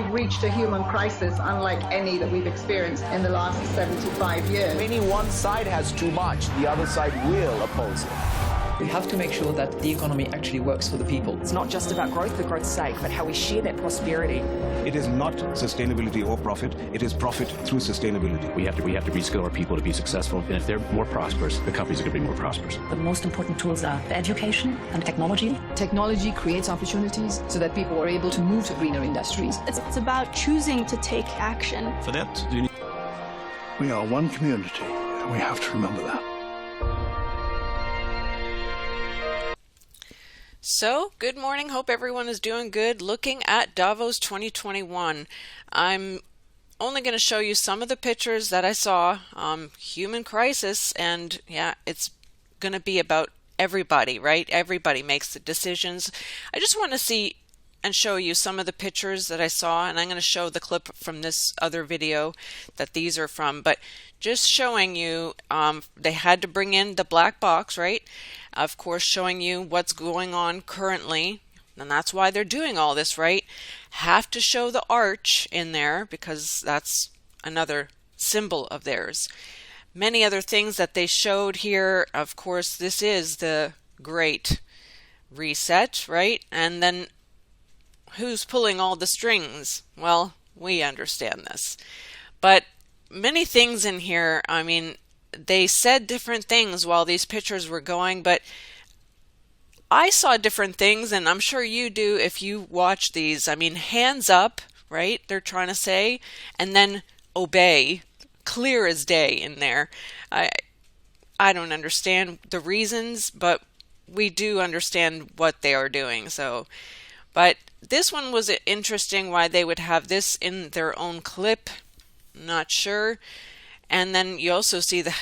we've reached a human crisis unlike any that we've experienced in the last 75 years. Any one side has too much, the other side will oppose it. We have to make sure that the economy actually works for the people. It's not just about growth for growth's sake, but how we share that prosperity. It is not sustainability or profit. It is profit through sustainability. We have to reskill our people to be successful. And if they're more prosperous, the companies are going to be more prosperous. The most important tools are education and technology. Technology creates opportunities so that people are able to move to greener industries. It's about choosing to take action. For that, we are one community, and we have to remember that. So, good morning. Hope everyone is doing good. Looking at Davos 2021. I'm only going to show you some of the pictures that I saw. Human crisis, and yeah, it's going to be about everybody, right? Everybody makes the decisions. I just want to see and show you some of the pictures that I saw, and I'm going to show the clip from this other video that these are from, but just showing you they had to bring in the black box, right? Of course, showing you what's going on currently, and that's why they're doing all this, right? Have to show the arch in there because that's another symbol of theirs. Many other things that they showed here. Of course, this is the Great Reset, right? And then who's pulling all the strings? Well, we understand this. But many things in here, I mean, they said different things while these pictures were going, but I saw different things, and I'm sure you do if you watch these. I mean, hands up, right? They're trying to say, and then obey, clear as day in there. I don't understand the reasons, but we do understand what they are doing. So, but this one was interesting why they would have this in their own clip. Not sure. And then you also see the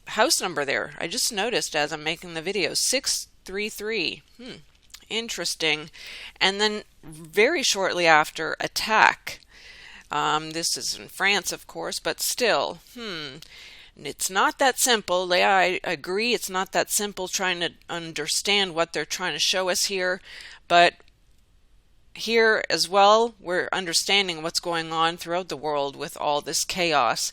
house number there. I just noticed as I'm making the video, 633. Interesting. And then very shortly after, attack. This is in France, of course, but still, it's not that simple. I agree it's not that simple trying to understand what they're trying to show us here, but here as well, we're understanding what's going on throughout the world with all this chaos.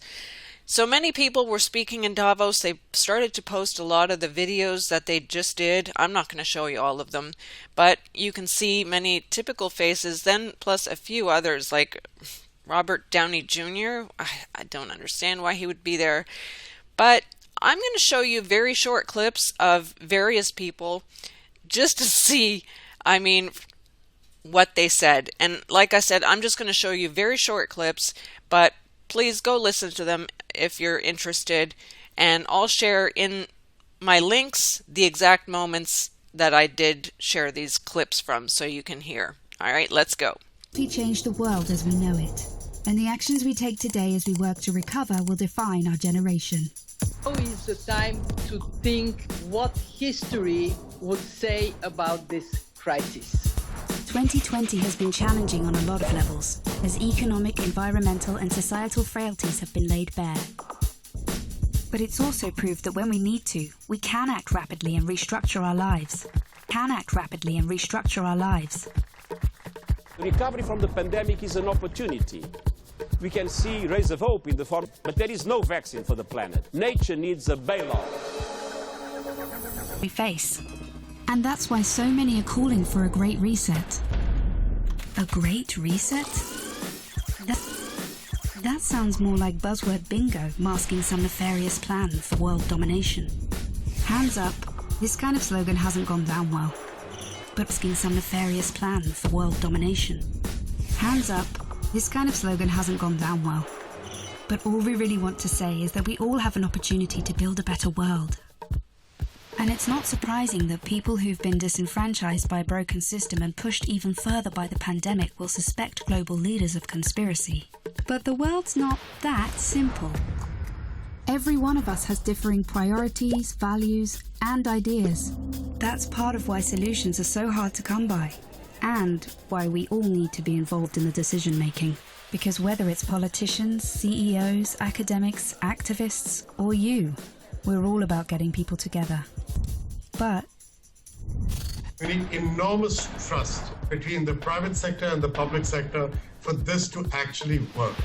So many people were speaking in Davos. They started to post a lot of the videos that they just did. I'm not going to show you all of them, but you can see many typical faces, then plus a few others like Robert Downey Jr. I don't understand why he would be there, but I'm going to show you very short clips of various people just to see, I mean, what they said. And like I said, I'm just going to show you very short clips, but please go listen to them if you're interested, and I'll share in my links the exact moments that I did share these clips from so you can hear. All right, let's go. We change the world as we know it, and the actions we take today as we work to recover will define our generation. Now is the time to think what history would say about this crisis. 2020 has been challenging on a lot of levels, as economic, environmental and societal frailties have been laid bare. But it's also proved that when we need to, we can act rapidly and restructure our lives. Recovery from the pandemic is an opportunity. We can see rays of hope in the form, but there is no vaccine for the planet. Nature needs a bailout. We face. And that's why so many are calling for a great reset. A great reset? That sounds more like buzzword bingo masking some nefarious plan for world domination. Hands up, this kind of slogan hasn't gone down well. But masking some nefarious plan for world domination. Hands up, this kind of slogan hasn't gone down well. But all we really want to say is that we all have an opportunity to build a better world. And it's not surprising that people who've been disenfranchised by a broken system and pushed even further by the pandemic will suspect global leaders of conspiracy. But the world's not that simple. Every one of us has differing priorities, values, and ideas. That's part of why solutions are so hard to come by, and why we all need to be involved in the decision-making. Because whether it's politicians, CEOs, academics, activists, or you, we're all about getting people together. But we need enormous trust between the private sector and the public sector for this to actually work.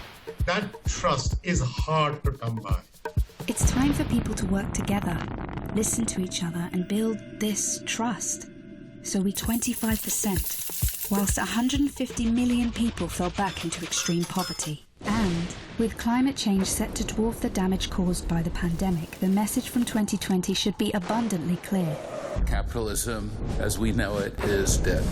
That trust is hard to come by. It's time for people to work together, listen to each other and build this trust. So we 25%, whilst 150 million people fell back into extreme poverty. And with climate change set to dwarf the damage caused by the pandemic, the message from 2020 should be abundantly clear. Capitalism, as we know it, is dead.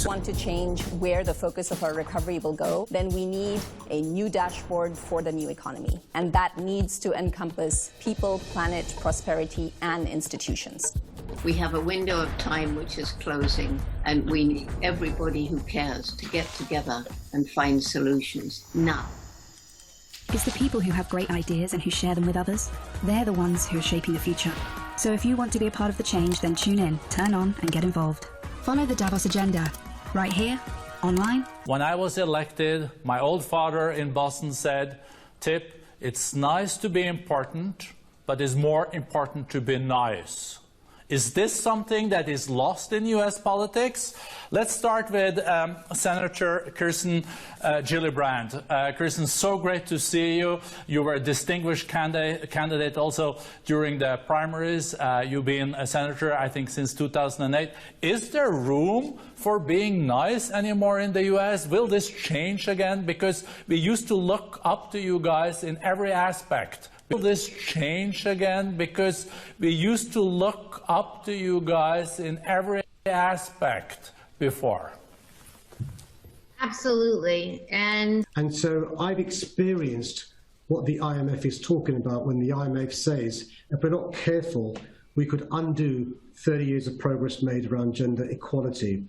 Want to change where the focus of our recovery will go, then we need a new dashboard for the new economy. And that needs to encompass people, planet, prosperity, and institutions. We have a window of time which is closing, and we need everybody who cares to get together and find solutions now. It's the people who have great ideas and who share them with others. They're the ones who are shaping the future. So if you want to be a part of the change, then tune in, turn on, and get involved. Follow the Davos agenda, right here, online. When I was elected, my old father in Boston said, "Tip, it's nice to be important, but it's more important to be nice." Is this something that is lost in U.S. politics? Let's start with Senator Kirsten Gillibrand. Kirsten, so great to see you. You were a distinguished candidate also during the primaries. You've been a senator, I think, since 2008. Is there room for being nice anymore in the U.S.? Will this change again? Because we used to look up to you guys in every aspect. Will this change again? Because we used to look up to you guys in every aspect before. Absolutely. And so I've experienced what the IMF is talking about when the IMF says, if we're not careful, we could undo 30 years of progress made around gender equality.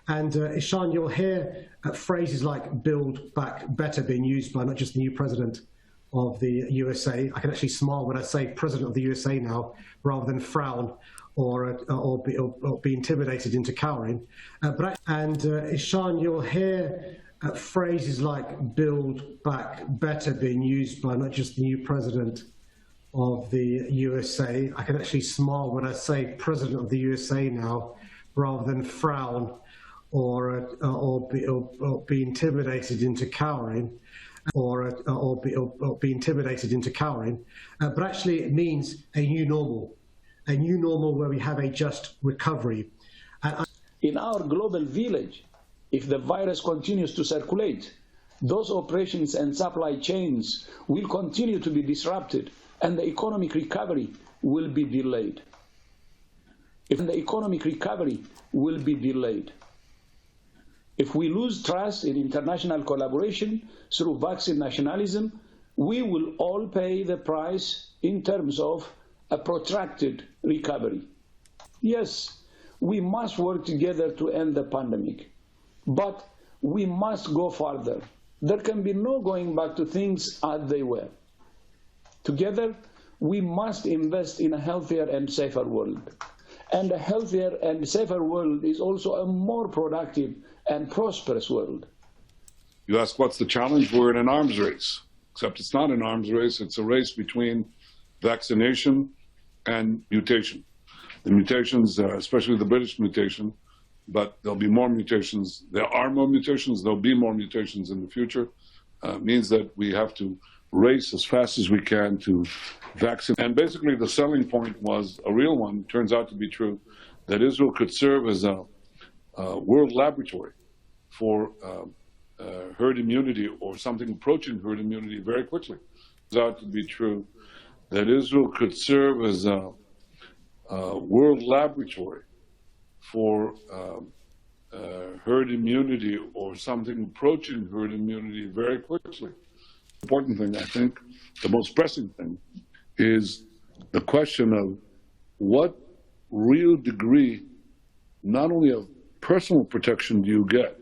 And Ishan, you'll hear phrases like build back better being used by not just the new president of the USA. I can actually smile when I say President of the USA now, rather than frown or be intimidated into cowering. Ishan, you'll hear phrases like build back better being used by not just the new President of the USA. I can actually smile when I say President of the USA now, rather than frown or be intimidated into cowering. Or be intimidated into cowering, but actually it means a new normal where we have a just recovery. In our global village, if the virus continues to circulate, those operations and supply chains will continue to be disrupted and the economic recovery will be delayed. If we lose trust in international collaboration through vaccine nationalism, we will all pay the price in terms of a protracted recovery. Yes, we must work together to end the pandemic, but we must go further. There can be no going back to things as they were. Together, we must invest in a healthier and safer world. And a healthier and safer world is also a more productive and prosperous world. You ask what's the challenge? We're in an arms race, except it's not an arms race, it's a race between vaccination and mutation. The mutations, especially the British mutation, but there'll be more mutations. There are more mutations, there'll be more mutations in the future. Means that we have to race as fast as we can to vaccinate. And basically the selling point was a real one, turns out to be true, that Israel could serve as a world laboratory for herd immunity or something approaching herd immunity very quickly. It turns out to be true that Israel could serve as a world laboratory for herd immunity or something approaching herd immunity very quickly. The important thing, I think, the most pressing thing, is the question of what real degree, not only of personal protection do you get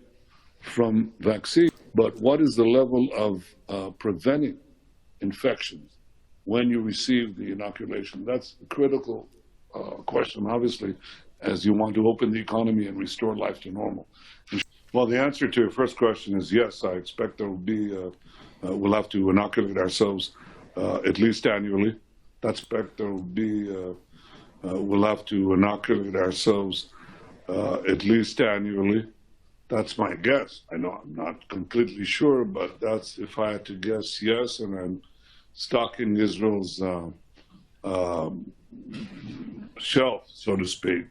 from vaccine, but what is the level of preventing infections when you receive the inoculation? That's a critical question, obviously, as you want to open the economy and restore life to normal. Well, the answer to your first question is yes. I expect there will be, we'll have to inoculate ourselves at least annually. I expect there will be, we'll have to inoculate ourselves at least annually. That's my guess. I know I'm not completely sure, but that's, if I had to guess, yes. And I'm stocking Israel's shelf, so to speak,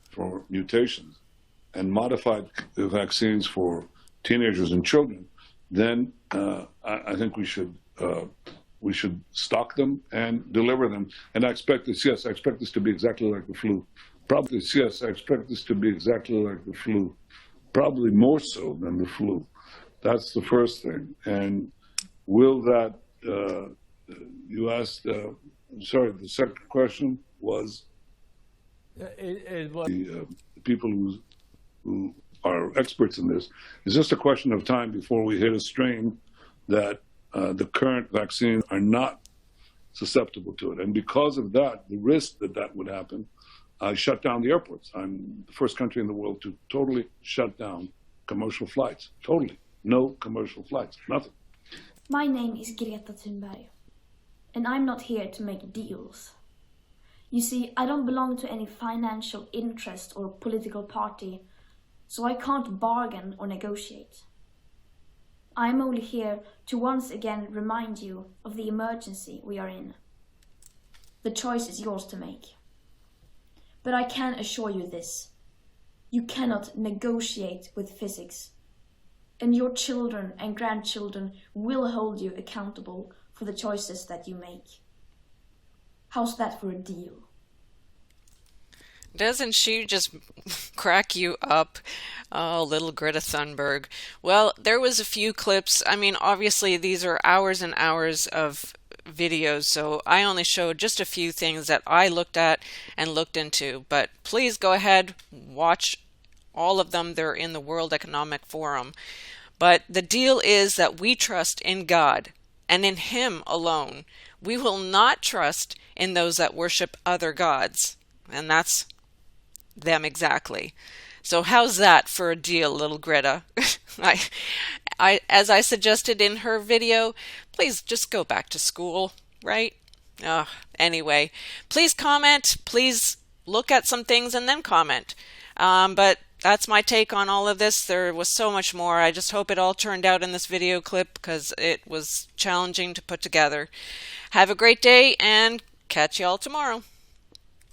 for mutations and modified vaccines for teenagers and children. Then I think we should stock them and deliver them. And I expect this. Yes, I expect this to be exactly like the flu. Probably yes. I expect this to be exactly like the flu. Probably more so than the flu. That's the first thing. And will that, you asked, I'm sorry, the second question was the people who are experts in this. It's just a question of time before we hit a strain that the current vaccines are not susceptible to it. And because of that, the risk that that would happen, shut down the airports. I'm the first country in the world to totally shut down commercial flights. Totally. No commercial flights. Nothing. My name is Greta Thunberg, and I'm not here to make deals. You see, I don't belong to any financial interest or political party, so I can't bargain or negotiate. I'm only here to once again remind you of the emergency we are in. The choice is yours to make. But I can assure you this. You cannot negotiate with physics. And your children and grandchildren will hold you accountable for the choices that you make. How's that for a deal? Doesn't she just crack you up? Oh, little Greta Thunberg. Well, there was a few clips. I mean, obviously these are hours and hours of videos, so I only showed just a few things that I looked at and looked into. But please go ahead, watch all of them. They're in the World Economic Forum. But the deal is that we trust in God and in Him alone. We will not trust in those that worship other gods. And that's them exactly. So how's that for a deal, little Greta? As I suggested in her video, please just go back to school, right? Anyway, please comment. Please look at some things and then comment. But that's my take on all of this. There was so much more. I just hope it all turned out in this video clip because it was challenging to put together. Have a great day and catch you all tomorrow.